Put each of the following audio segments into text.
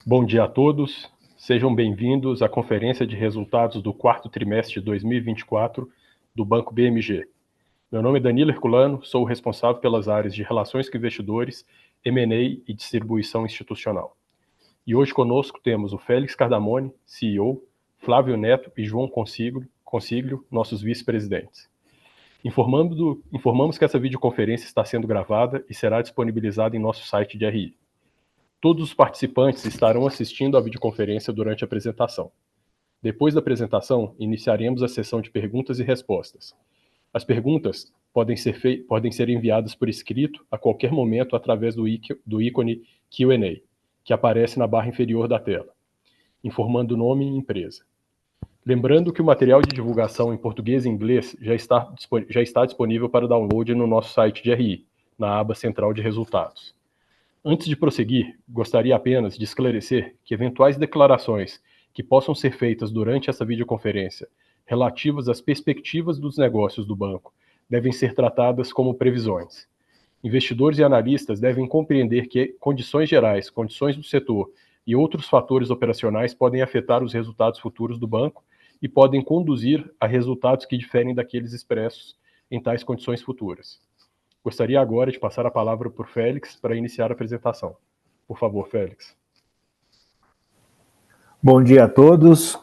Bom dia a todos, sejam bem-vindos à conferência de resultados do quarto trimestre de 2024 do Banco BMG. Meu nome é Danilo Herculano, sou o responsável pelas áreas de Relações com Investidores, M&A e Distribuição Institucional. E hoje conosco temos o Félix Cardamone, CEO, Flávio Neto e João Consiglio, nossos vice-presidentes. Informamos que essa videoconferência está sendo gravada e será disponibilizada em nosso site de RI. Todos os participantes estarão assistindo à videoconferência durante a apresentação. Depois da apresentação, iniciaremos a sessão de perguntas e respostas. As perguntas podem ser enviadas por escrito a qualquer momento através do ícone Q&A, que aparece na barra inferior da tela, informando o nome e empresa. Lembrando que o material de divulgação em português e inglês já está disponível para download no nosso site de RI, na aba Central de Resultados. Antes de prosseguir, gostaria apenas de esclarecer que eventuais declarações que possam ser feitas durante essa videoconferência relativas às perspectivas dos negócios do banco devem ser tratadas como previsões. Investidores e analistas devem compreender que condições gerais, condições do setor e outros fatores operacionais podem afetar os resultados futuros do banco e podem conduzir a resultados que diferem daqueles expressos em tais condições futuras. Gostaria agora de passar a palavra por Félix para iniciar a apresentação. Por favor, Félix. Bom dia a todos.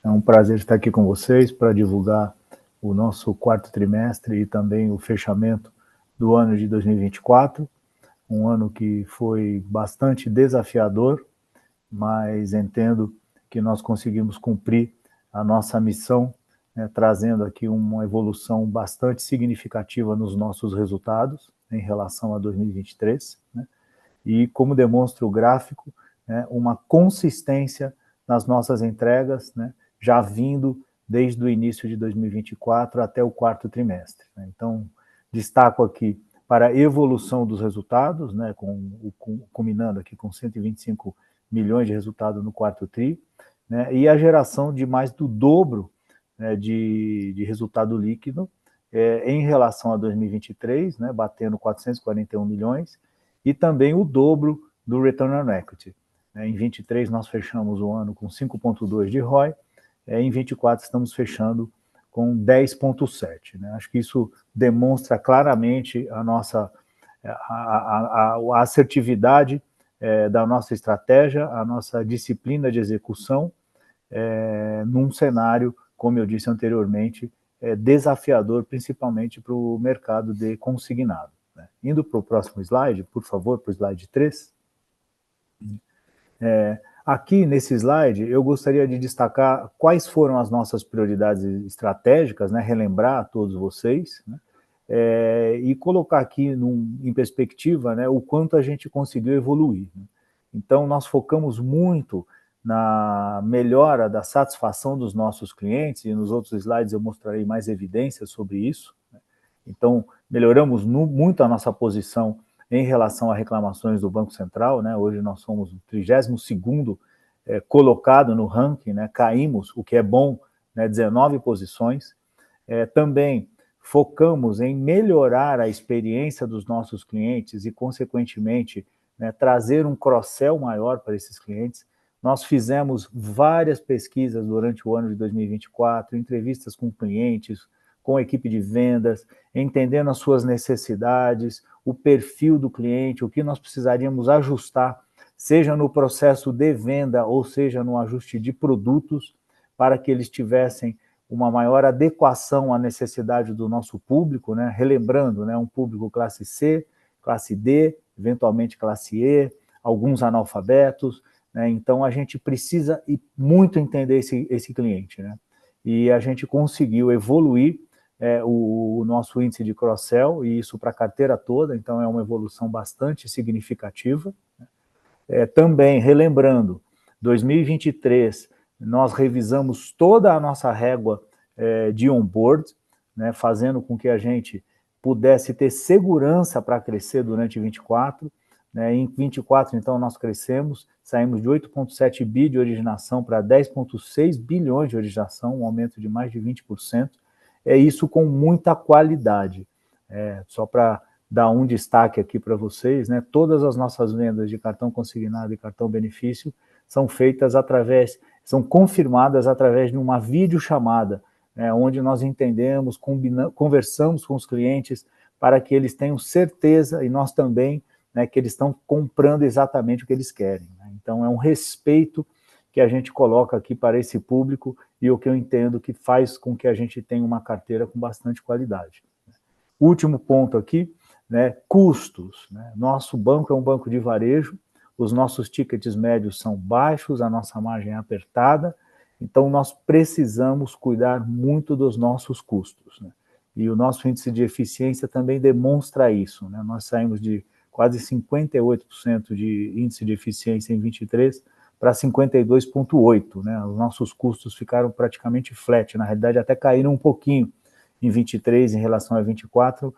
É um prazer estar aqui com vocês para divulgar o nosso quarto trimestre e também o fechamento do ano de 2024. Um ano que foi bastante desafiador, mas entendo que nós conseguimos cumprir a nossa missão, trazendo aqui uma evolução bastante significativa nos nossos resultados em relação a 2023, e como demonstra o gráfico, uma consistência nas nossas entregas, já vindo desde o início de 2024 até o quarto trimestre. Então, destaco aqui para a evolução dos resultados, culminando aqui com 125 milhões de resultado no quarto tri, e a geração de mais do dobro de resultado líquido em relação a 2023, batendo 441 milhões, e também o dobro do Return on Equity. Em 23 nós fechamos o ano com 5,2 de ROI, em 24 estamos fechando com 10,7. Acho que isso demonstra claramente a nossa a assertividade da nossa estratégia, a nossa disciplina de execução, num cenário, como eu disse anteriormente, desafiador, principalmente para o mercado de consignado. Indo para o próximo slide, por favor, para o slide 3. Aqui nesse slide, eu gostaria de destacar quais foram as nossas prioridades estratégicas, relembrar a todos vocês, e colocar aqui em perspectiva o quanto a gente conseguiu evoluir. Então, nós focamos muito na melhora da satisfação dos nossos clientes, e nos outros slides eu mostrarei mais evidências sobre isso. Então, melhoramos muito a nossa posição em relação a reclamações do Banco Central, hoje nós somos o 32º colocado no ranking, caímos, o que é bom, 19 posições. Também focamos em melhorar a experiência dos nossos clientes e, consequentemente, trazer um cross-sell maior para esses clientes. Nós fizemos várias pesquisas durante o ano de 2024, entrevistas com clientes, com a equipe de vendas, entendendo as suas necessidades, o perfil do cliente, o que nós precisaríamos ajustar, seja no processo de venda ou seja no ajuste de produtos, para que eles tivessem uma maior adequação à necessidade do nosso público, relembrando, um público classe C, classe D, eventualmente classe E, alguns analfabetos, então a gente precisa muito entender esse cliente, e a gente conseguiu evoluir o nosso índice de cross-sell, e isso para a carteira toda, então é uma evolução bastante significativa. Também, relembrando, 2023, nós revisamos toda a nossa régua de onboard, fazendo com que a gente pudesse ter segurança para crescer durante 24. Em 24, então, nós crescemos, saímos de 8,7 bi de originação para 10,6 bilhões de originação, um aumento de mais de 20%. Isso com muita qualidade. Só para dar um destaque aqui para vocês, todas as nossas vendas de cartão consignado e cartão benefício são confirmadas através de uma videochamada, né, onde nós entendemos, conversamos com os clientes para que eles tenham certeza, e nós também, né, que eles estão comprando exatamente o que eles querem. Né? Então, é um respeito que a gente coloca aqui para esse público e o que eu entendo que faz com que a gente tenha uma carteira com bastante qualidade. Último ponto aqui, né, custos. Né? Nosso banco é um banco de varejo, os nossos tickets médios são baixos, a nossa margem é apertada, então nós precisamos cuidar muito dos nossos custos. Né? E o nosso índice de eficiência também demonstra isso. Né? Nós saímos de quase 58% de índice de eficiência em 23 para 52,8%. Né? Os nossos custos ficaram praticamente flat, na realidade até caíram um pouquinho em 23 em relação a 24,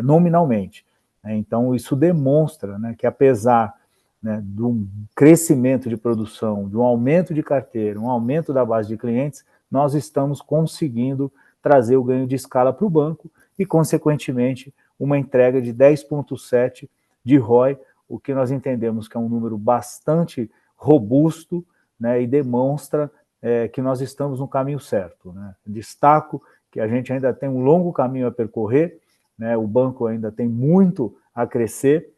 nominalmente. Então, isso demonstra, né, que apesar, né, de um crescimento de produção, de um aumento de carteira, um aumento da base de clientes, nós estamos conseguindo trazer o ganho de escala para o banco e, consequentemente, uma entrega de 10,7 de ROI, o que nós entendemos que é um número bastante robusto, né, e demonstra que nós estamos no caminho certo. Né? Destaco que a gente ainda tem um longo caminho a percorrer, né? O banco ainda tem muito a crescer,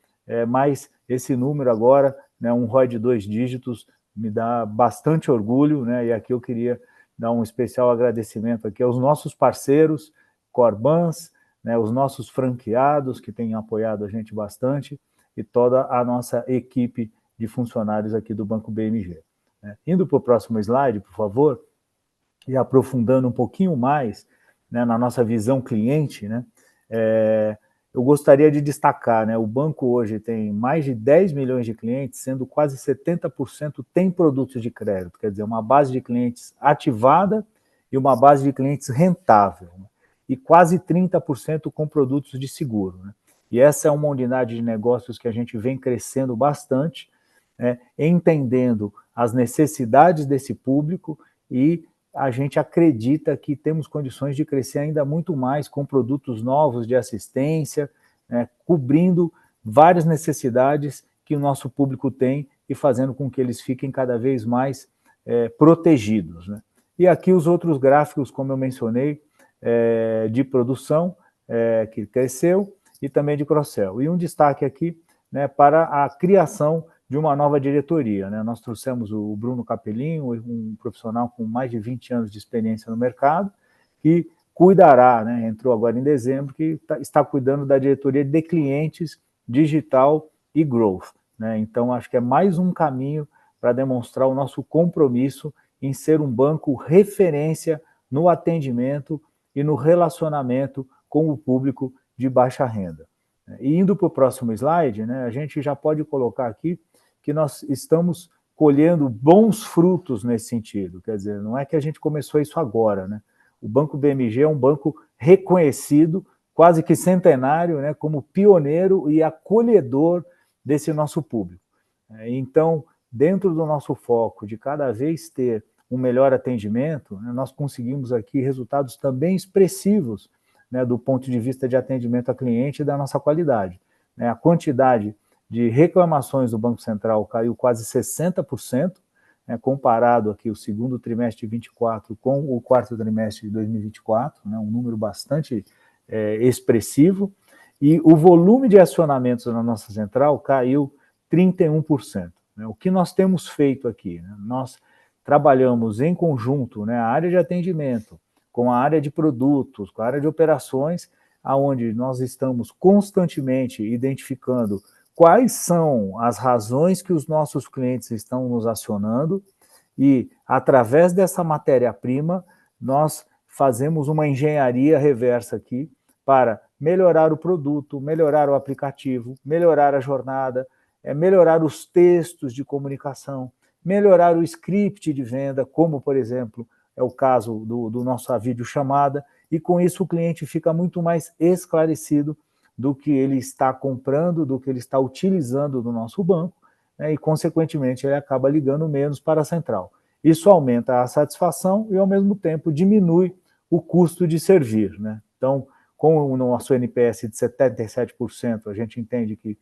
mas esse número agora, né, um ROI de 2 dígitos, me dá bastante orgulho, né? E aqui eu queria dar um especial agradecimento aqui aos nossos parceiros, Corbans, né, os nossos franqueados que têm apoiado a gente bastante e toda a nossa equipe de funcionários aqui do Banco BMG. Né? Indo para o próximo slide, por favor, e aprofundando um pouquinho mais, né, na nossa visão cliente, né, eu gostaria de destacar, né, o banco hoje tem mais de 10 milhões de clientes, sendo quase 70% tem produtos de crédito, quer dizer, uma base de clientes ativada e uma base de clientes rentável, né, e quase 30% com produtos de seguro. Né, e essa é uma unidade de negócios que a gente vem crescendo bastante, né, entendendo as necessidades desse público e a gente acredita que temos condições de crescer ainda muito mais com produtos novos de assistência, né, cobrindo várias necessidades que o nosso público tem e fazendo com que eles fiquem cada vez mais protegidos. Né? E aqui os outros gráficos, como eu mencionei, de produção, que cresceu, e também de cross-sell. E um destaque aqui, né, para a criação de uma nova diretoria. Né? Nós trouxemos o Bruno Capelinho, um profissional com mais de 20 anos de experiência no mercado, que cuidará, né, entrou agora em dezembro, que está cuidando da diretoria de clientes, digital e growth. Né? Então, acho que é mais um caminho para demonstrar o nosso compromisso em ser um banco referência no atendimento e no relacionamento com o público de baixa renda. E indo para o próximo slide, né, a gente já pode colocar aqui que nós estamos colhendo bons frutos nesse sentido. Quer dizer, não é que a gente começou isso agora, né? O Banco BMG é um banco reconhecido, quase que centenário, né, como pioneiro e acolhedor desse nosso público. Então, dentro do nosso foco de cada vez ter um melhor atendimento, né, nós conseguimos aqui resultados também expressivos, né, do ponto de vista de atendimento a cliente e da nossa qualidade. Né? A quantidade de reclamações do Banco Central caiu quase 60%, né, comparado aqui o segundo trimestre de 2024 com o quarto trimestre de 2024, né, um número bastante expressivo, e o volume de acionamentos na nossa central caiu 31%. Né? O que nós temos feito aqui? Né? Nós trabalhamos em conjunto, né, a área de atendimento, com a área de produtos, com a área de operações, aonde nós estamos constantemente identificando quais são as razões que os nossos clientes estão nos acionando e, através dessa matéria-prima, nós fazemos uma engenharia reversa aqui para melhorar o produto, melhorar o aplicativo, melhorar a jornada, melhorar os textos de comunicação, melhorar o script de venda, como, por exemplo, é o caso do nossa videochamada, e com isso o cliente fica muito mais esclarecido do que ele está comprando, do que ele está utilizando do nosso banco, né, e, consequentemente, ele acaba ligando menos para a central. Isso aumenta a satisfação e, ao mesmo tempo, diminui o custo de servir. Né? Então, com o nosso NPS de 77%, a gente entende que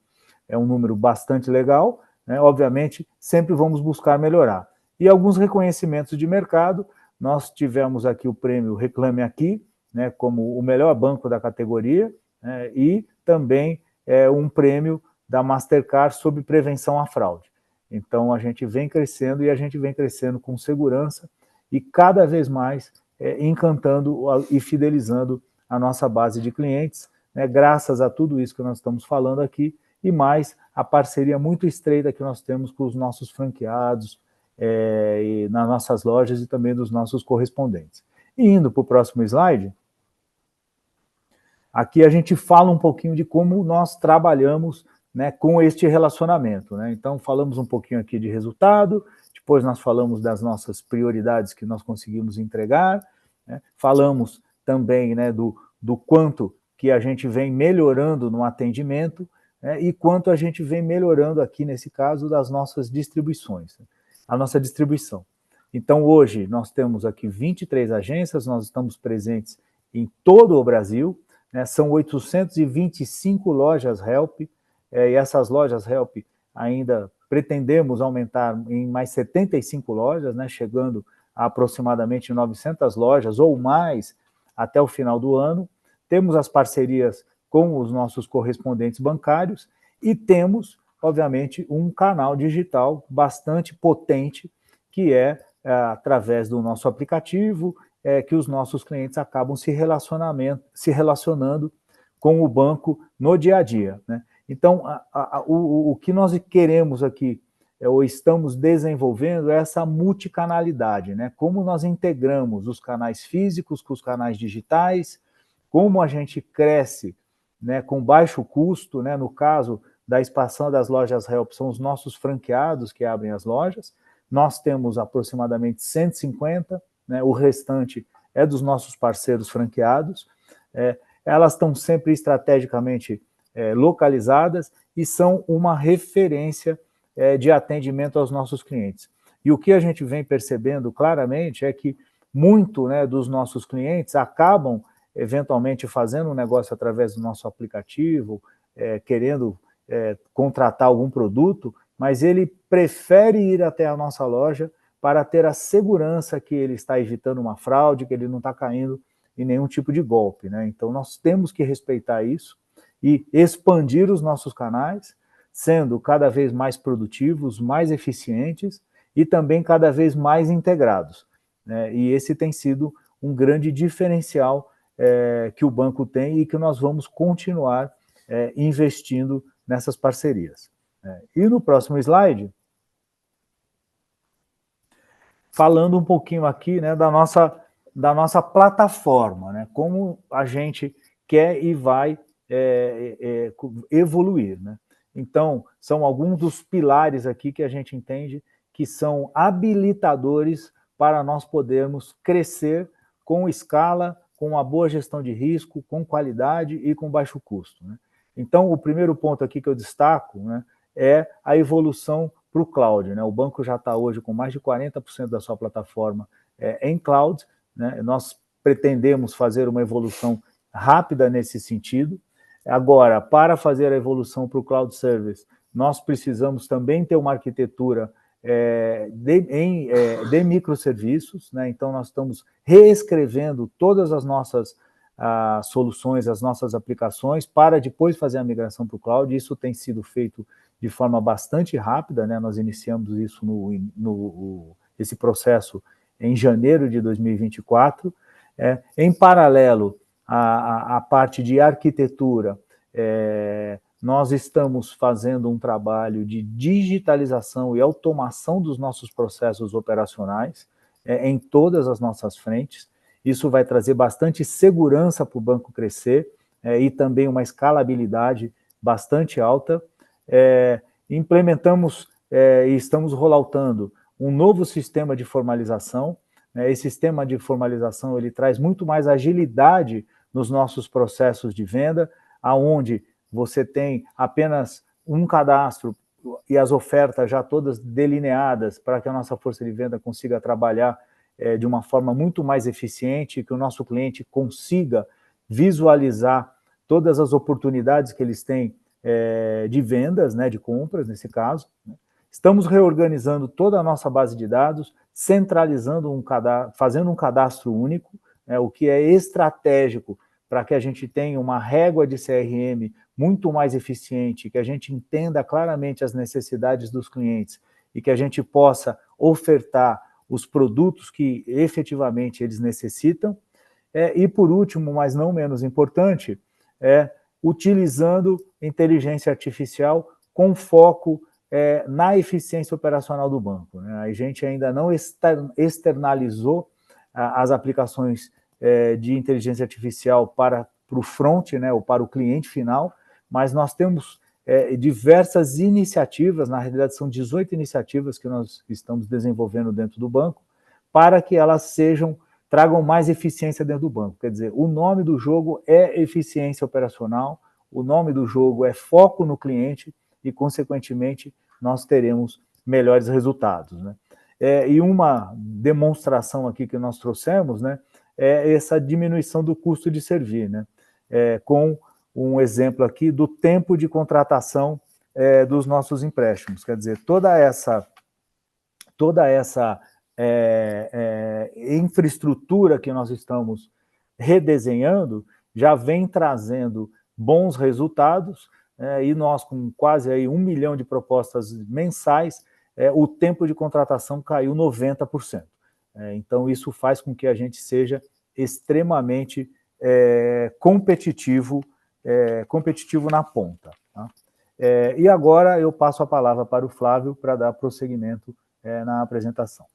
é um número bastante legal, né, obviamente, sempre vamos buscar melhorar. E alguns reconhecimentos de mercado, nós tivemos aqui o prêmio Reclame Aqui, né, como o melhor banco da categoria, né, e também um prêmio da Mastercard sobre prevenção à fraude. Então, a gente vem crescendo e a gente vem crescendo com segurança e cada vez mais encantando e fidelizando a nossa base de clientes, né, graças a tudo isso que nós estamos falando aqui, e mais a parceria muito estreita que nós temos com os nossos franqueados, e nas nossas lojas e também dos nossos correspondentes. E indo para o próximo slide, aqui a gente fala um pouquinho de como nós trabalhamos, né, com este relacionamento, né? Então, falamos um pouquinho aqui de resultado, depois nós falamos das nossas prioridades que nós conseguimos entregar, né? Falamos também, né, do quanto que a gente vem melhorando no atendimento, né, e quanto a gente vem melhorando aqui, nesse caso, das nossas distribuições, né? A nossa distribuição. Então, hoje, nós temos aqui 23 agências, nós estamos presentes em todo o Brasil, né, são 825 lojas Help, e essas lojas Help ainda pretendemos aumentar em mais 75 lojas, né, chegando a aproximadamente 900 lojas ou mais até o final do ano. Temos as parcerias com os nossos correspondentes bancários e temos, obviamente, um canal digital bastante potente, que através do nosso aplicativo, que os nossos clientes acabam se relacionando com o banco no dia a dia, né? Então, o que nós queremos aqui, ou estamos desenvolvendo, é essa multicanalidade, né? Como nós integramos os canais físicos com os canais digitais, como a gente cresce, né, com baixo custo, né? No caso da expansão das lojas Help, são os nossos franqueados que abrem as lojas, nós temos aproximadamente 150, né? O restante é dos nossos parceiros franqueados, elas estão sempre estrategicamente localizadas e são uma referência de atendimento aos nossos clientes. E o que a gente vem percebendo claramente é que muito, né, dos nossos clientes acabam eventualmente fazendo um negócio através do nosso aplicativo, querendo contratar algum produto, mas ele prefere ir até a nossa loja para ter a segurança que ele está evitando uma fraude, que ele não está caindo em nenhum tipo de golpe, né? Então, nós temos que respeitar isso e expandir os nossos canais, sendo cada vez mais produtivos, mais eficientes e também cada vez mais integrados, né? E esse tem sido um grande diferencial que o banco tem e que nós vamos continuar investindo nessas parcerias. E no próximo slide, falando um pouquinho aqui, né, da nossa plataforma, né, como a gente quer e vai evoluir, né? Então, são alguns dos pilares aqui que a gente entende que são habilitadores para nós podermos crescer com escala, com uma boa gestão de risco, com qualidade e com baixo custo, né? Então, o primeiro ponto aqui que eu destaco, né, é a evolução para o cloud, né? O banco já está hoje com mais de 40% da sua plataforma em cloud, né? Nós pretendemos fazer uma evolução rápida nesse sentido. Agora, para fazer a evolução para o cloud service, nós precisamos também ter uma arquitetura de microserviços, né? Então, nós estamos reescrevendo todas as nossas soluções, as nossas aplicações, para depois fazer a migração para o cloud. Isso tem sido feito de forma bastante rápida, né? Nós iniciamos isso esse processo em janeiro de 2024. Em paralelo à parte de arquitetura, nós estamos fazendo um trabalho de digitalização e automação dos nossos processos operacionais em todas as nossas frentes. Isso vai trazer bastante segurança para o banco crescer e também uma escalabilidade bastante alta. Implementamos e estamos rolloutando um novo sistema de formalização. Esse sistema de formalização ele traz muito mais agilidade nos nossos processos de venda, aonde você tem apenas um cadastro e as ofertas já todas delineadas para que a nossa força de venda consiga trabalhar de uma forma muito mais eficiente, que o nosso cliente consiga visualizar todas as oportunidades que eles têm de vendas, né, de compras, nesse caso, né? Estamos reorganizando toda a nossa base de dados, centralizando fazendo um cadastro único, né, o que é estratégico para que a gente tenha uma régua de CRM muito mais eficiente, que a gente entenda claramente as necessidades dos clientes e que a gente possa ofertar os produtos que efetivamente eles necessitam. E por último, mas não menos importante, utilizando inteligência artificial com foco na eficiência operacional do banco. Né? A gente ainda não externalizou as aplicações de inteligência artificial para o front, né, ou para o cliente final, mas nós temos diversas iniciativas, na realidade são 18 iniciativas que nós estamos desenvolvendo dentro do banco, para que elas tragam mais eficiência dentro do banco. Quer dizer, o nome do jogo é eficiência operacional, o nome do jogo é foco no cliente e, consequentemente, nós teremos melhores resultados. Né? E uma demonstração aqui que nós trouxemos, né, é essa diminuição do custo de servir, né? Com um exemplo aqui do tempo de contratação dos nossos empréstimos. Quer dizer, toda essa infraestrutura que nós estamos redesenhando já vem trazendo bons resultados, e nós, com quase aí 1 milhão de propostas mensais, o tempo de contratação caiu 90%. Então, isso faz com que a gente seja extremamente competitivo na ponta. Tá? E agora eu passo a palavra para o Flávio para dar prosseguimento na apresentação.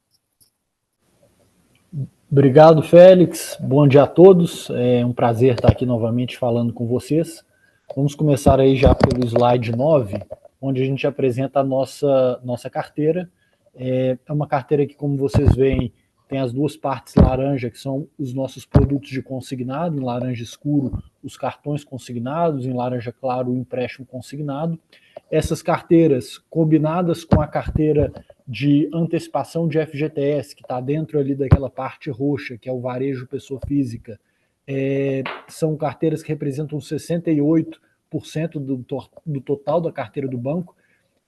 Obrigado, Félix. Bom dia a todos. É um prazer estar aqui novamente falando com vocês. Vamos começar aí já pelo slide 9, onde a gente apresenta a nossa carteira. É uma carteira que, como vocês veem, tem as duas partes laranja, que são os nossos produtos de consignado, em laranja escuro, os cartões consignados, em laranja claro, o empréstimo consignado. Essas carteiras, combinadas com a carteira de antecipação de FGTS, que está dentro ali daquela parte roxa, que é o varejo pessoa física, são carteiras que representam 68% do total da carteira do banco,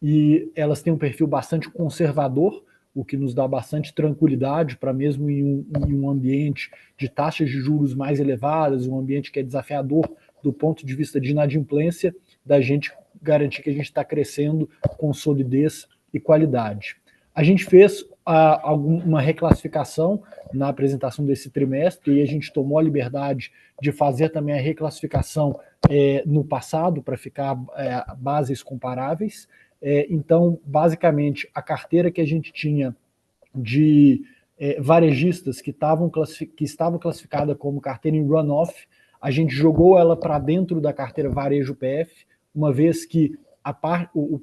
e elas têm um perfil bastante conservador, o que nos dá bastante tranquilidade para, mesmo em um ambiente de taxas de juros mais elevadas, um ambiente que é desafiador do ponto de vista de inadimplência, da gente garantir que a gente está crescendo com solidez e qualidade. A gente fez uma reclassificação na apresentação desse trimestre, e a gente tomou a liberdade de fazer também a reclassificação no passado, para ficar bases comparáveis. Então, basicamente, a carteira que a gente tinha de varejistas que estavam classificada como carteira em runoff, a gente jogou ela para dentro da carteira varejo PF, uma vez que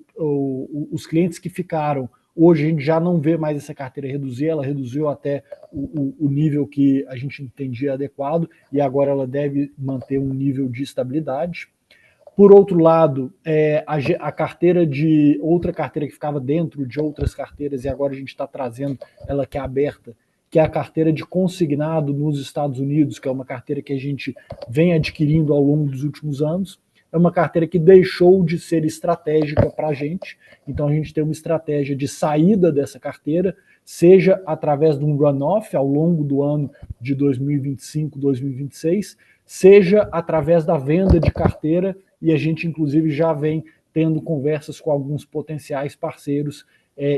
os clientes que ficaram, hoje a gente já não vê mais essa carteira reduzir, ela reduziu até o nível que a gente entendia adequado, e agora ela deve manter um nível de estabilidade. Por outro lado, a carteira outra carteira que ficava dentro de outras carteiras, e agora a gente está trazendo ela que é aberta, que é a carteira de consignado nos Estados Unidos, que é uma carteira que a gente vem adquirindo ao longo dos últimos anos. É uma carteira que deixou de ser estratégica para a gente, então a gente tem uma estratégia de saída dessa carteira, seja através de um runoff ao longo do ano de 2025, 2026, seja através da venda de carteira, e a gente inclusive já vem tendo conversas com alguns potenciais parceiros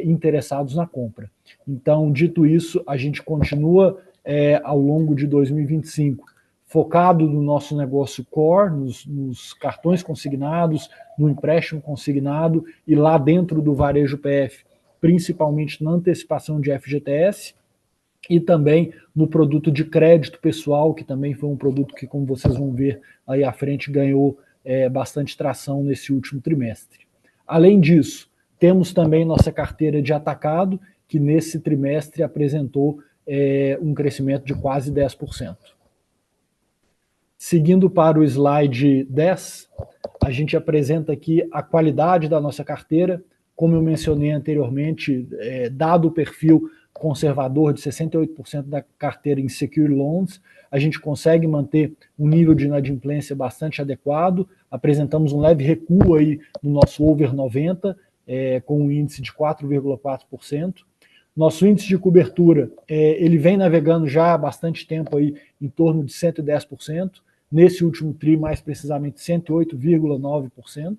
interessados na compra. Então, dito isso, a gente continua ao longo de 2025 focado no nosso negócio core, nos cartões consignados, no empréstimo consignado e lá dentro do varejo PF, principalmente na antecipação de FGTS, e também no produto de crédito pessoal, que também foi um produto que, como vocês vão ver aí à frente, ganhou bastante tração nesse último trimestre. Além disso, temos também nossa carteira de atacado, que nesse trimestre apresentou um crescimento de quase 10%. Seguindo para o slide 10, a gente apresenta aqui a qualidade da nossa carteira. Como eu mencionei anteriormente, dado o perfil conservador de 68% da carteira em secure loans, a gente consegue manter um nível de inadimplência bastante adequado. Apresentamos um leve recuo aí no nosso over 90, com um índice de 4,4%. Nosso índice de cobertura, ele vem navegando já há bastante tempo aí em torno de 110%, nesse último TRI, mais precisamente 108,9%.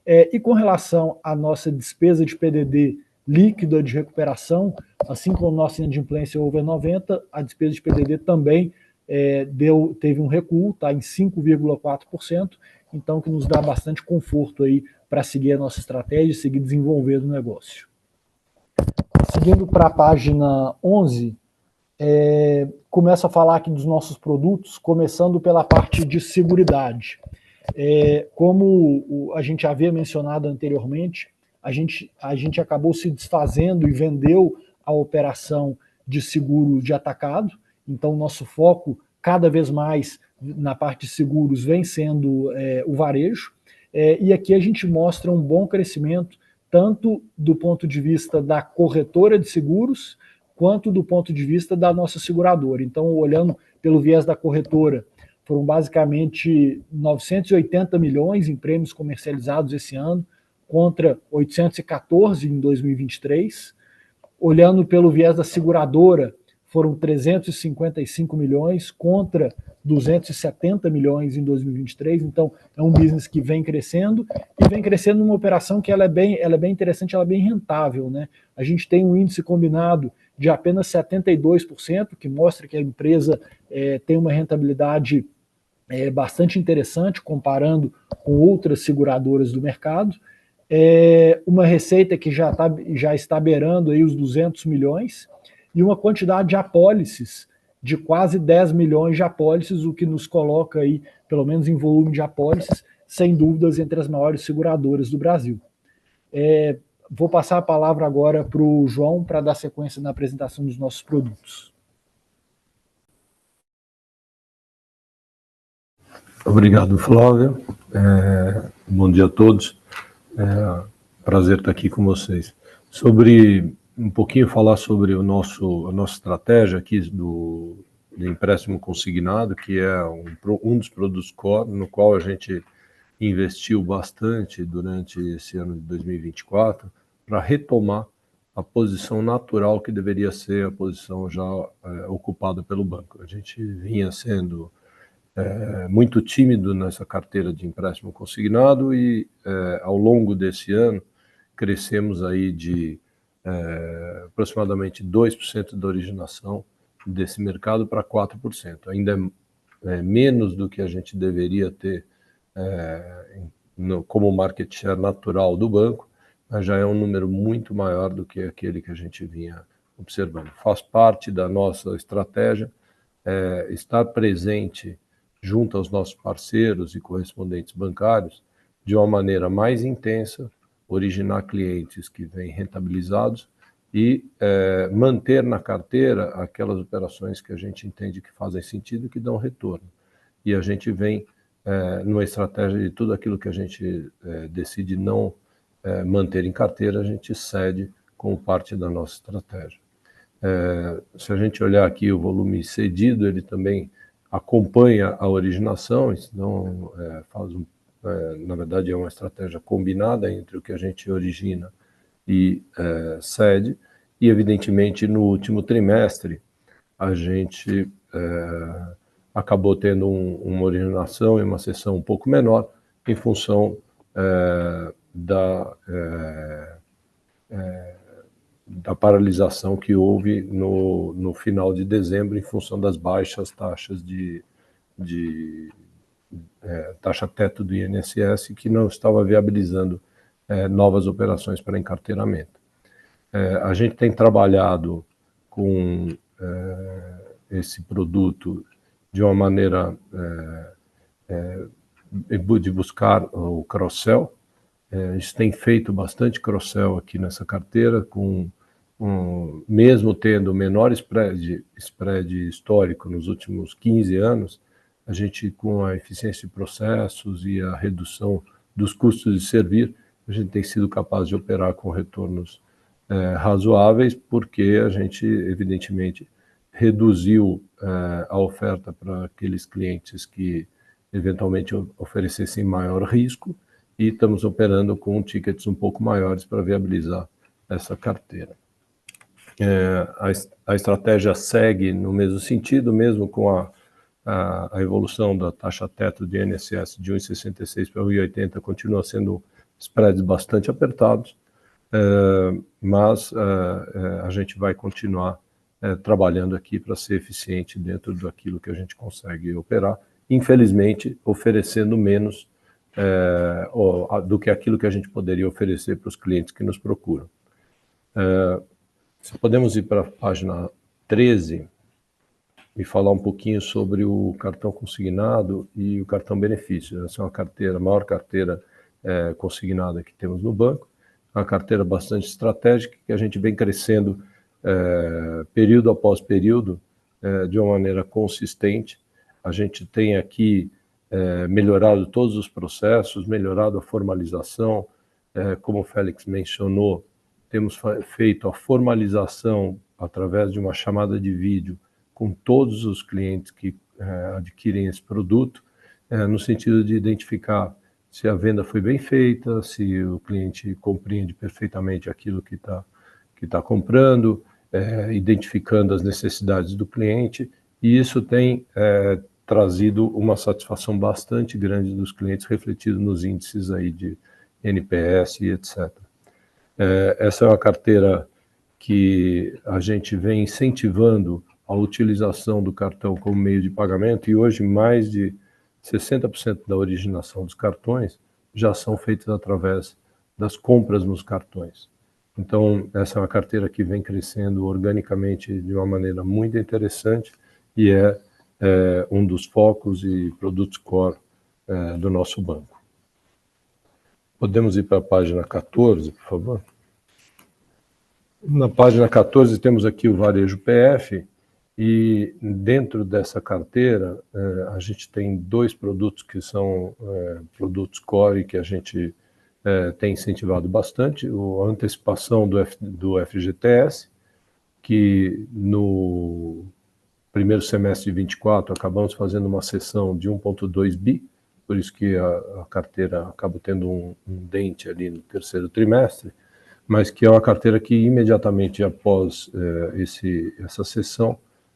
E com relação à nossa despesa de PDD líquida de recuperação, assim como nossa inadimplência over 90, a despesa de PDD também teve um recuo, está em 5,4%, então que nos dá bastante conforto aí para seguir a nossa estratégia e seguir desenvolvendo o negócio. Seguindo para a página 11, começo a falar aqui dos nossos produtos, começando pela parte de seguridade. Como a gente havia mencionado anteriormente, a gente acabou se desfazendo e vendeu a operação de seguro de atacado, então nosso foco cada vez mais na parte de seguros vem sendo o varejo, e aqui a gente mostra um bom crescimento, tanto do ponto de vista da corretora de seguros, quanto do ponto de vista da nossa seguradora. Então, olhando pelo viés da corretora, foram basicamente 980 milhões em prêmios comercializados esse ano, contra 814 em 2023. Olhando pelo viés da seguradora, foram 355 milhões contra 270 milhões em 2023, então é um business que vem crescendo, e vem crescendo numa operação que ela é bem interessante, ela é bem rentável, né? A gente tem um índice combinado de apenas 72%, que mostra que a empresa tem uma rentabilidade bastante interessante, comparando com outras seguradoras do mercado, uma receita que já está beirando aí os 200 milhões, e uma quantidade de apólices de quase 10 milhões de apólices, o que nos coloca aí, pelo menos em volume de apólices, sem dúvidas, entre as maiores seguradoras do Brasil. Vou passar a palavra agora para o João, para dar sequência na apresentação dos nossos produtos. Obrigado, Flávio. Bom dia a todos. Prazer estar aqui com vocês. Um pouquinho falar sobre a nossa estratégia aqui do empréstimo consignado, que é um dos produtos core, no qual a gente investiu bastante durante esse ano de 2024, para retomar a posição natural que deveria ser a posição já ocupada pelo banco. A gente vinha sendo muito tímido nessa carteira de empréstimo consignado e ao longo desse ano crescemos aí de aproximadamente 2% da originação desse mercado para 4%. Ainda é menos do que a gente deveria ter como market share natural do banco, mas já é um número muito maior do que aquele que a gente vinha observando. Faz parte da nossa estratégia estar presente junto aos nossos parceiros e correspondentes bancários de uma maneira mais intensa, originar clientes que vêm rentabilizados e manter na carteira aquelas operações que a gente entende que fazem sentido e que dão retorno. E a gente vem numa estratégia de tudo aquilo que a gente decide não manter em carteira, a gente cede como parte da nossa estratégia. Se a gente olhar aqui o volume cedido, ele também acompanha a originação, então na verdade é uma estratégia combinada entre o que a gente origina e cede, e evidentemente no último trimestre a gente acabou tendo uma originação e uma cessão um pouco menor em função da paralisação que houve no final de dezembro em função das baixas taxas de taxa teto do INSS, que não estava viabilizando novas operações para encarteiramento. A gente tem trabalhado com esse produto de uma maneira de buscar o cross-sell. A gente tem feito bastante cross-sell aqui nessa carteira, mesmo tendo menor spread histórico nos últimos 15 anos, a gente, com a eficiência de processos e a redução dos custos de servir, a gente tem sido capaz de operar com retornos razoáveis, porque a gente, evidentemente, reduziu a oferta para aqueles clientes que eventualmente oferecessem maior risco, e estamos operando com tickets um pouco maiores para viabilizar essa carteira. A estratégia segue no mesmo sentido, mesmo com a evolução da taxa teto de INSS de 1,66 para 1,80, continua sendo spreads bastante apertados, mas a gente vai continuar trabalhando aqui para ser eficiente dentro daquilo que a gente consegue operar, infelizmente oferecendo menos do que aquilo que a gente poderia oferecer para os clientes que nos procuram. Se podemos ir para a página 13 e falar um pouquinho sobre o cartão consignado e o cartão benefício. Essa é uma carteira, a maior carteira consignada que temos no banco, uma carteira bastante estratégica que a gente vem crescendo período após período de uma maneira consistente. A gente tem aqui melhorado todos os processos, melhorado a formalização, como o Félix mencionou, temos feito a formalização através de uma chamada de vídeo com todos os clientes que adquirem esse produto, no sentido de identificar se a venda foi bem feita, se o cliente compreende perfeitamente aquilo que está comprando, identificando as necessidades do cliente, e isso tem trazido uma satisfação bastante grande dos clientes, refletido nos índices aí de NPS e etc. Essa é uma carteira que a gente vem incentivando a utilização do cartão como meio de pagamento, e hoje mais de 60% da originação dos cartões já são feitas através das compras nos cartões. Então, essa é uma carteira que vem crescendo organicamente de uma maneira muito interessante e é um dos focos e produtos core do nosso banco. Podemos ir para a página 14, por favor? Na página 14 temos aqui o varejo PF, e dentro dessa carteira a gente tem dois produtos que são produtos core que a gente tem incentivado bastante: a antecipação do FGTS, que no primeiro semestre de 24 acabamos fazendo uma cessão de 1,2 bi, por isso que a carteira acaba tendo um dente ali no terceiro trimestre, mas que é uma carteira que imediatamente após essa cessão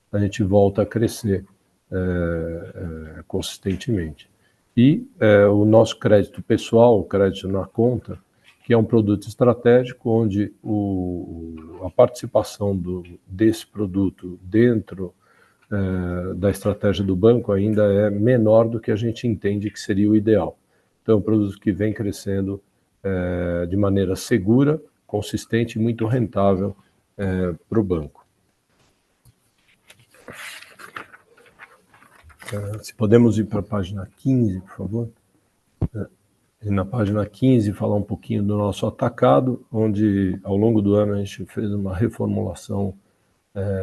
a gente volta a crescer consistentemente. E o nosso crédito pessoal, o crédito na conta, que é um produto estratégico onde a participação desse produto dentro da estratégia do banco ainda é menor do que a gente entende que seria o ideal. Então é um produto que vem crescendo de maneira segura, consistente e muito rentável para o banco. Se podemos ir para a página 15, por favor. E na página 15 falar um pouquinho do nosso atacado, onde ao longo do ano a gente fez uma reformulação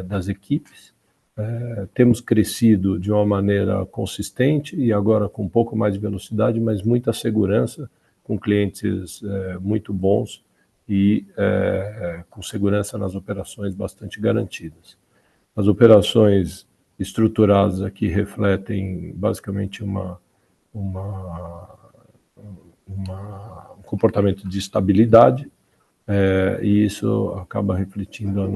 das equipes. Temos crescido de uma maneira consistente e agora com um pouco mais de velocidade, mas muita segurança, com clientes muito bons e com segurança nas operações bastante garantidas. As operações estruturadas aqui refletem basicamente um comportamento de estabilidade, e isso acaba refletindo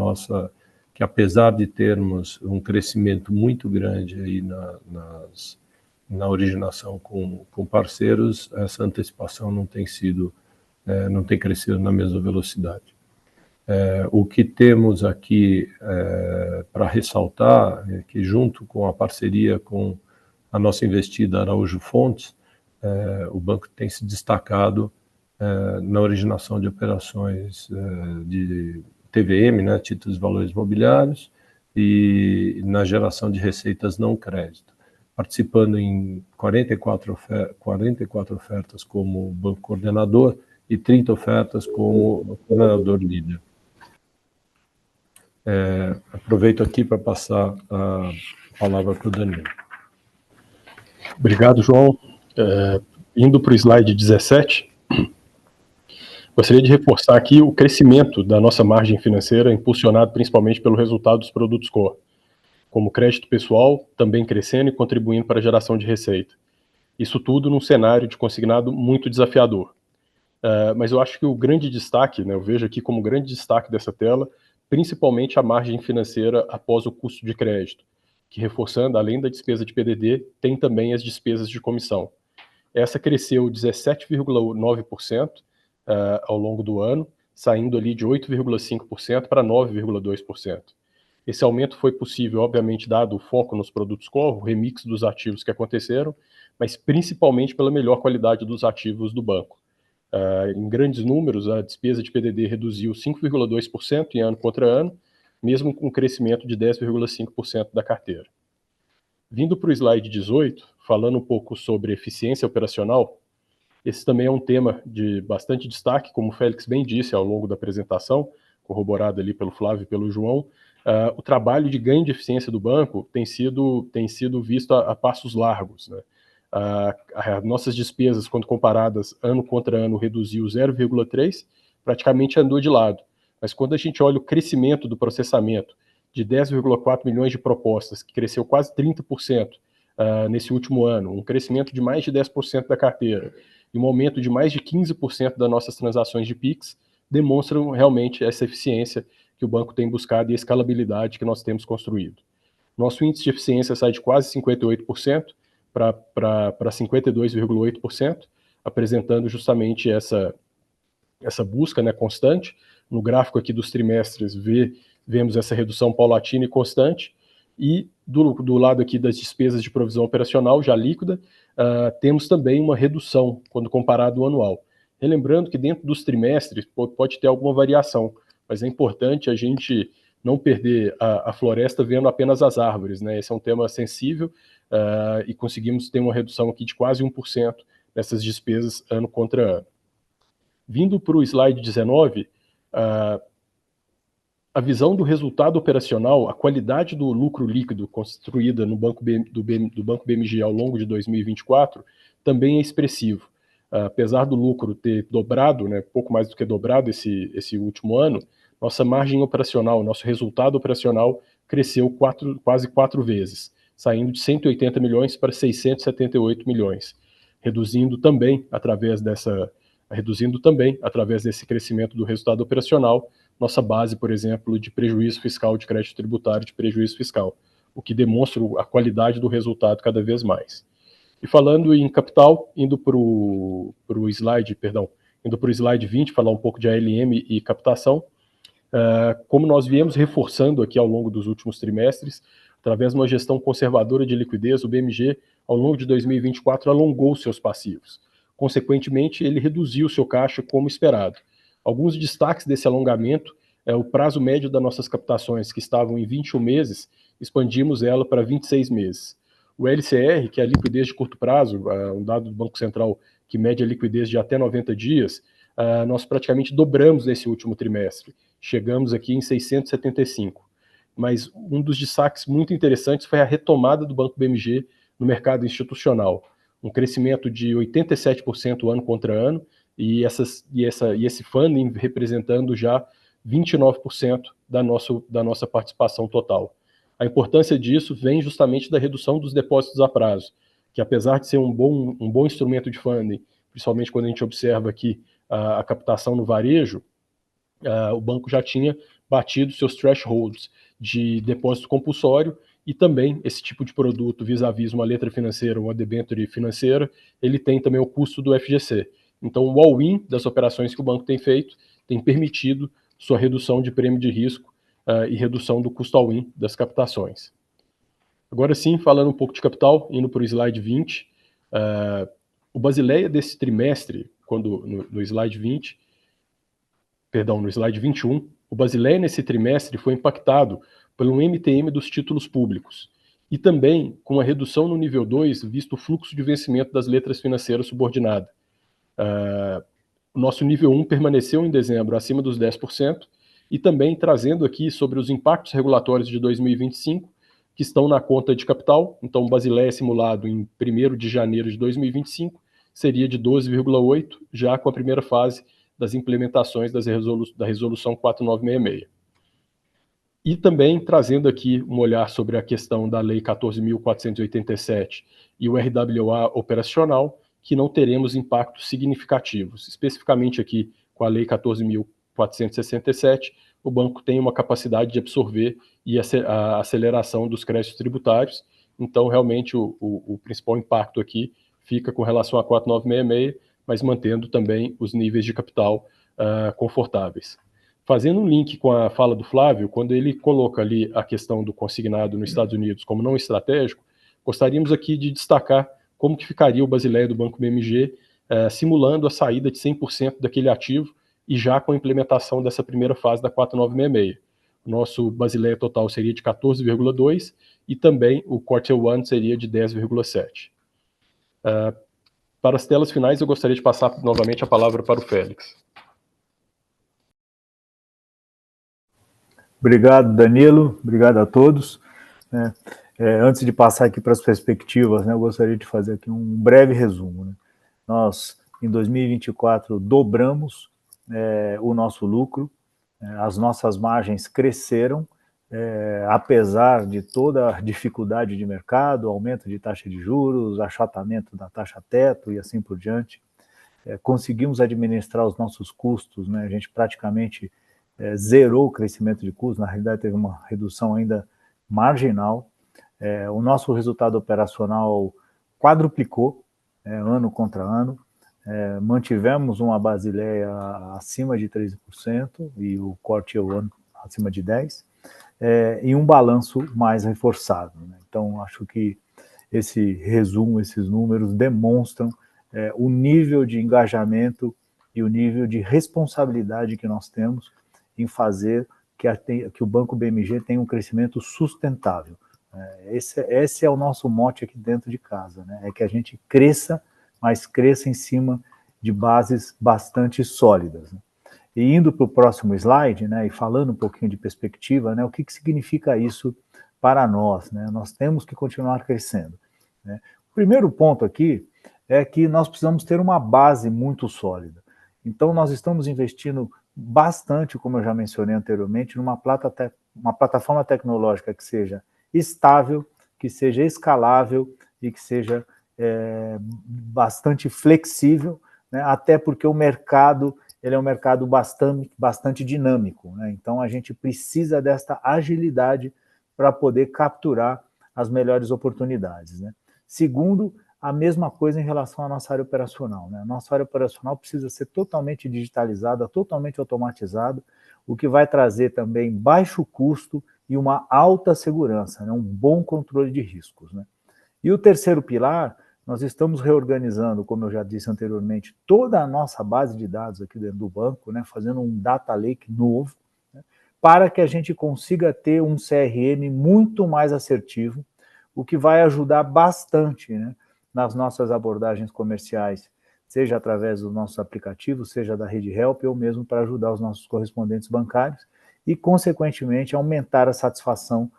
que apesar de termos um crescimento muito grande aí na originação com parceiros, essa antecipação não tem crescido na mesma velocidade. O que temos aqui para ressaltar é que, junto com a parceria com a nossa investida Araújo Fontes, o banco tem se destacado na originação de operações de TVM, né, títulos de valores imobiliários, e na geração de receitas não crédito, participando em 44 ofertas como banco coordenador e 30 ofertas como coordenador líder. Aproveito aqui para passar a palavra para o Danilo. Obrigado, João. Indo para o slide 17, gostaria de reforçar aqui o crescimento da nossa margem financeira, impulsionado principalmente pelo resultado dos produtos core, como crédito pessoal, também crescendo e contribuindo para a geração de receita. Isso tudo num cenário de consignado muito desafiador. Mas eu acho que o grande destaque, né, eu vejo aqui como grande destaque dessa tela, principalmente a margem financeira após o custo de crédito, que, reforçando, além da despesa de PDD, tem também as despesas de comissão. Essa cresceu 17,9% ao longo do ano, saindo ali de 8,5% para 9,2%. Esse aumento foi possível, obviamente, dado o foco nos produtos core, o remix dos ativos que aconteceram, mas principalmente pela melhor qualidade dos ativos do banco. Em grandes números, a despesa de PDD reduziu 5,2% em ano contra ano, mesmo com um crescimento de 10,5% da carteira. Vindo para o slide 18, falando um pouco sobre eficiência operacional, esse também é um tema de bastante destaque, como o Félix bem disse ao longo da apresentação, corroborado ali pelo Flávio e pelo João. O trabalho de ganho de eficiência do banco tem sido visto a passos largos, né? Nossas despesas, quando comparadas ano contra ano, reduziu 0,3%, praticamente andou de lado. Mas quando a gente olha o crescimento do processamento de 10,4 milhões de propostas, que cresceu quase 30% nesse último ano, um crescimento de mais de 10% da carteira, e um aumento de mais de 15% das nossas transações de PIX, demonstram realmente essa eficiência que o banco tem buscado e a escalabilidade que nós temos construído. Nosso índice de eficiência sai de quase 58% para 52,8%, apresentando justamente essa busca, né, constante. No gráfico aqui dos trimestres, vemos essa redução paulatina e constante, e do lado aqui das despesas de provisão operacional, já líquida, temos também uma redução quando comparado ao anual. Relembrando que dentro dos trimestres pode ter alguma variação, mas é importante a gente não perder a floresta vendo apenas as árvores, né? Esse é um tema sensível e conseguimos ter uma redução aqui de quase 1% nessas despesas ano contra ano. Vindo para o slide 19, a visão do resultado operacional, a qualidade do lucro líquido construída no banco do Banco BMG ao longo de 2024 também é expressivo. Apesar do lucro ter dobrado, né, pouco mais do que dobrado esse último ano, nossa margem operacional, nosso resultado operacional cresceu quase 4 vezes, saindo de 180 milhões para 678 milhões, reduzindo também através desse crescimento do resultado operacional nossa base, por exemplo, de prejuízo fiscal, de crédito tributário, de prejuízo fiscal, o que demonstra a qualidade do resultado cada vez mais. E falando em capital, indo para o slide 20, falar um pouco de ALM e captação, como nós viemos reforçando aqui ao longo dos últimos trimestres, através de uma gestão conservadora de liquidez, o BMG, ao longo de 2024, alongou seus passivos. Consequentemente, ele reduziu seu caixa como esperado. Alguns destaques desse alongamento é o prazo médio das nossas captações, que estavam em 21 meses, expandimos ela para 26 meses. O LCR, que é a liquidez de curto prazo, um dado do Banco Central que mede a liquidez de até 90 dias, nós praticamente dobramos nesse último trimestre. Chegamos aqui em 675. Mas um dos destaques muito interessantes foi a retomada do Banco BMG no mercado institucional. Um crescimento de 87% ano contra ano, e esse funding representando já 29% da nossa participação total. A importância disso vem justamente da redução dos depósitos a prazo, que apesar de ser um bom instrumento de funding, principalmente quando a gente observa aqui a captação no varejo, o banco já tinha batido seus thresholds de depósito compulsório, e também esse tipo de produto vis-à-vis uma letra financeira, uma debênture financeira, ele tem também o custo do FGC. Então, o all-in das operações que o banco tem feito tem permitido sua redução de prêmio de risco e redução do custo all-in das captações. Agora sim, falando um pouco de capital, indo para o slide 20, o Basileia desse trimestre, no slide 21, o Basileia nesse trimestre foi impactado pelo MTM dos títulos públicos e também com a redução no nível 2, visto o fluxo de vencimento das letras financeiras subordinadas. O nosso nível 1 permaneceu em dezembro acima dos 10%, e também trazendo aqui sobre os impactos regulatórios de 2025, que estão na conta de capital. Então, o Basileia simulado em 1º de janeiro de 2025 seria de 12,8%, já com a primeira fase das implementações da resolução 4966. E também trazendo aqui um olhar sobre a questão da Lei 14.487 e o RWA operacional, que não teremos impactos significativos. Especificamente aqui com a Lei 14.467, o banco tem uma capacidade de absorver e a aceleração dos créditos tributários. Então, realmente, o principal impacto aqui fica com relação a 4966, mas mantendo também os níveis de capital confortáveis. Fazendo um link com a fala do Flávio, quando ele coloca ali a questão do consignado nos Estados Unidos como não estratégico, gostaríamos aqui de destacar como que ficaria o Basileia do Banco BMG, simulando a saída de 100% daquele ativo e já com a implementação dessa primeira fase da 4966. O nosso Basileia total seria de 14,2 e também o Quarter One seria de 10,7. Para as telas finais, eu gostaria de passar novamente a palavra para o Félix. Obrigado, Danilo. Obrigado a todos. Antes de passar aqui para as perspectivas, eu gostaria de fazer aqui um breve resumo. Nós, em 2024, dobramos o nosso lucro, as nossas margens cresceram, apesar de toda a dificuldade de mercado, aumento de taxa de juros, achatamento da taxa teto e assim por diante. Conseguimos administrar os nossos custos, a gente praticamente zerou o crescimento de custos, na realidade teve uma redução ainda marginal. O nosso resultado operacional quadruplicou, ano contra ano. Mantivemos uma Basileia acima de 13% e o Quarter One acima de 10%, e um balanço mais reforçado. Então, acho que esse resumo, esses números demonstram o nível de engajamento e o nível de responsabilidade que nós temos em fazer que o Banco BMG tenha um crescimento sustentável. Esse é o nosso mote aqui dentro de casa, é que a gente cresça, mas cresça em cima de bases bastante sólidas. E indo para o próximo slide, e falando um pouquinho de perspectiva, o que significa isso para nós? Nós temos que continuar crescendo. O primeiro ponto aqui é que nós precisamos ter uma base muito sólida. Então, nós estamos investindo bastante, como eu já mencionei anteriormente, numa plataforma tecnológica que seja estável, que seja escalável e que seja bastante flexível, até porque o mercado ele é um mercado bastante dinâmico. Então, a gente precisa desta agilidade para poder capturar as melhores oportunidades. Segundo, a mesma coisa em relação à nossa área operacional. A nossa área operacional precisa ser totalmente digitalizada, totalmente automatizada, o que vai trazer também baixo custo e uma alta segurança, um bom controle de riscos. E o terceiro pilar, nós estamos reorganizando, como eu já disse anteriormente, toda a nossa base de dados aqui dentro do banco, fazendo um data lake novo, para que a gente consiga ter um CRM muito mais assertivo, o que vai ajudar bastante, nas nossas abordagens comerciais, seja através dos nossos aplicativos, seja da Rede Help, ou mesmo para ajudar os nossos correspondentes bancários e, consequentemente, aumentar a satisfação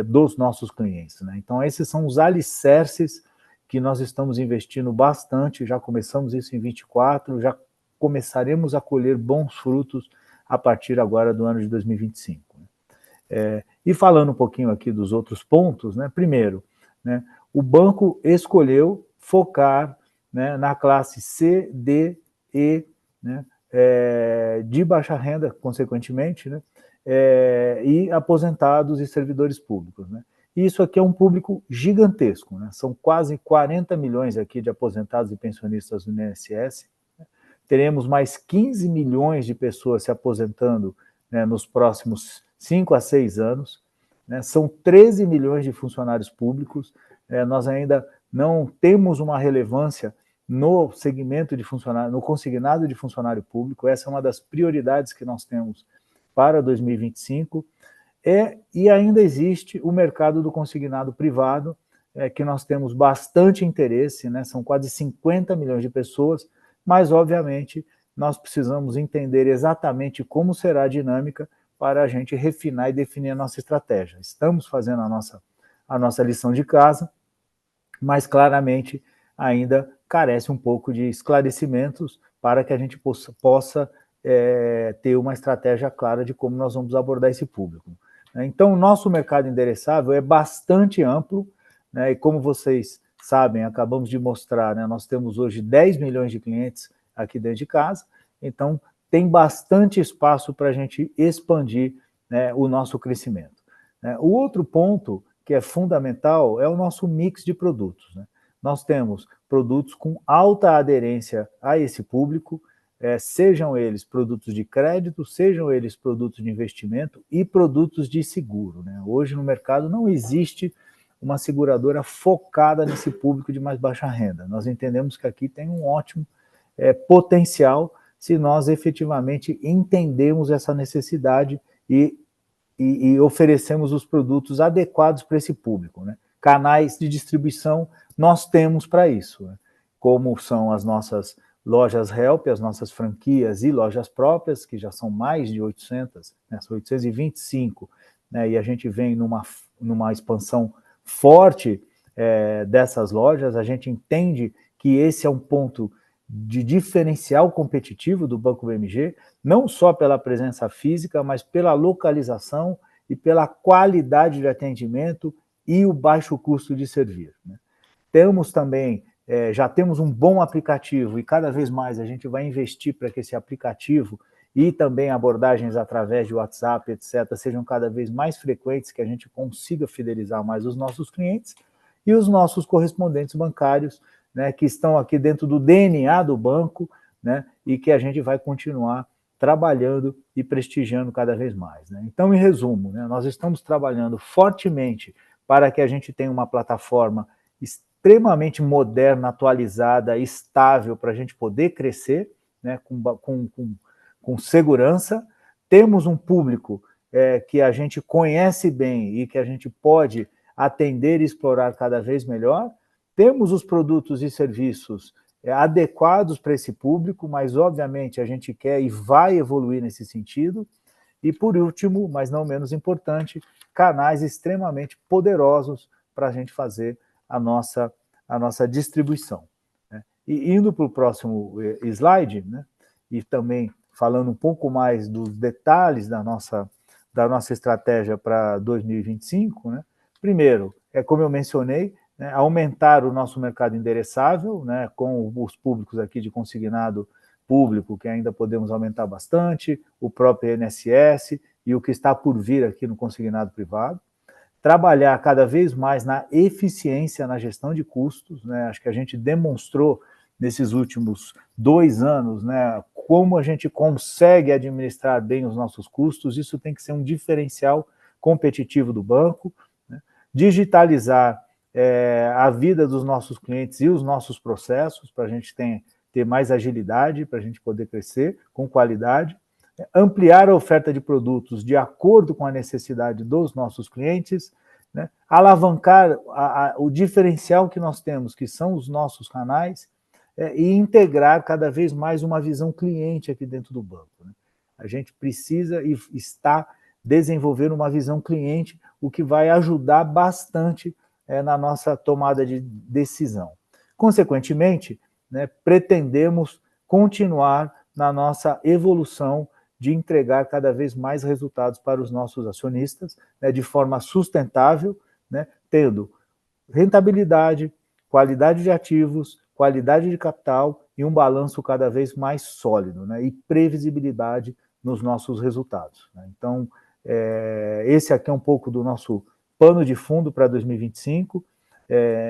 dos nossos clientes. Então, esses são os alicerces que nós estamos investindo bastante, já começamos isso em 2024, já começaremos a colher bons frutos a partir agora do ano de 2025. E falando um pouquinho aqui dos outros pontos, primeiro, o banco escolheu focar na classe C, D, E, de baixa renda, consequentemente, e aposentados e servidores públicos. E isso aqui é um público gigantesco, são quase 40 milhões aqui de aposentados e pensionistas do INSS, teremos mais 15 milhões de pessoas se aposentando nos próximos 5 a 6 anos, são 13 milhões de funcionários públicos, nós ainda não temos uma relevância no segmento de funcionário, no consignado de funcionário público, essa é uma das prioridades que nós temos para 2025, e ainda existe o mercado do consignado privado, que nós temos bastante interesse, são quase 50 milhões de pessoas, mas, obviamente, nós precisamos entender exatamente como será a dinâmica para a gente refinar e definir a nossa estratégia. Estamos fazendo a nossa lição de casa, mas claramente ainda carece um pouco de esclarecimentos para que a gente possa ter uma estratégia clara de como nós vamos abordar esse público. Então, o nosso mercado endereçável é bastante amplo, né, e como vocês sabem, acabamos de mostrar, né, nós temos hoje 10 milhões de clientes aqui dentro de casa, então tem bastante espaço para a gente expandir, né, o nosso crescimento. O outro ponto que é fundamental é o nosso mix de produtos, né? Nós temos produtos com alta aderência a esse público, sejam eles produtos de crédito, sejam eles produtos de investimento e produtos de seguro, né? Hoje no mercado não existe uma seguradora focada nesse público de mais baixa renda. Nós entendemos que aqui tem um ótimo potencial se nós efetivamente entendemos essa necessidade e oferecemos os produtos adequados para esse público, né? Canais de distribuição nós temos para isso, né? Como são as nossas lojas Help, as nossas franquias e lojas próprias, que já são mais de 800, né? São 825, né? E a gente vem numa expansão forte dessas lojas. A gente entende que esse é um ponto de diferencial competitivo do Banco BMG, não só pela presença física, mas pela localização e pela qualidade de atendimento e o baixo custo de servir, né? Temos também, já temos um bom aplicativo e cada vez mais a gente vai investir para que esse aplicativo e também abordagens através de WhatsApp, etc., sejam cada vez mais frequentes, que a gente consiga fidelizar mais os nossos clientes e os nossos correspondentes bancários, né, que estão aqui dentro do DNA do banco, né, e que a gente vai continuar trabalhando e prestigiando cada vez mais, né? Então, em resumo, né, nós estamos trabalhando fortemente para que a gente tenha uma plataforma extremamente moderna, atualizada, estável, para a gente poder crescer, né, com segurança. Temos um público que a gente conhece bem e que a gente pode atender e explorar cada vez melhor. Temos os produtos e serviços adequados para esse público, mas obviamente a gente quer e vai evoluir nesse sentido. E por último, mas não menos importante, canais extremamente poderosos para a gente fazer a nossa distribuição, né? E indo para o próximo slide, né, e também falando um pouco mais dos detalhes da nossa estratégia para 2025, né? Primeiro, como eu mencionei, né, aumentar o nosso mercado endereçável, né, com os públicos aqui de consignado público, que ainda podemos aumentar bastante, o próprio INSS e o que está por vir aqui no consignado privado. Trabalhar cada vez mais na eficiência na gestão de custos, né? Acho que a gente demonstrou nesses últimos 2 anos, né, como a gente consegue administrar bem os nossos custos. Isso tem que ser um diferencial competitivo do banco, né? Digitalizar a vida dos nossos clientes e os nossos processos, para a gente ter mais agilidade, para a gente poder crescer com qualidade. Ampliar a oferta de produtos de acordo com a necessidade dos nossos clientes, né? Alavancar o diferencial que nós temos, que são os nossos canais, e integrar cada vez mais uma visão cliente aqui dentro do banco, né? A gente precisa e está desenvolvendo uma visão cliente, o que vai ajudar bastante na nossa tomada de decisão. Consequentemente, né, pretendemos continuar na nossa evolução de entregar cada vez mais resultados para os nossos acionistas, né, de forma sustentável, né, tendo rentabilidade, qualidade de ativos, qualidade de capital e um balanço cada vez mais sólido, né, e previsibilidade nos nossos resultados, né? Então, esse aqui é um pouco do nosso pano de fundo para 2025.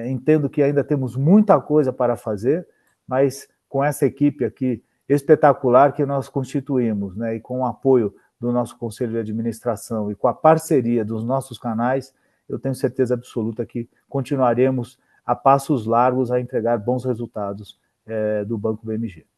Entendo que ainda temos muita coisa para fazer, mas com essa equipe aqui espetacular que nós constituímos, né, e com o apoio do nosso Conselho de Administração e com a parceria dos nossos canais, eu tenho certeza absoluta que continuaremos a passos largos a entregar bons resultados do Banco BMG.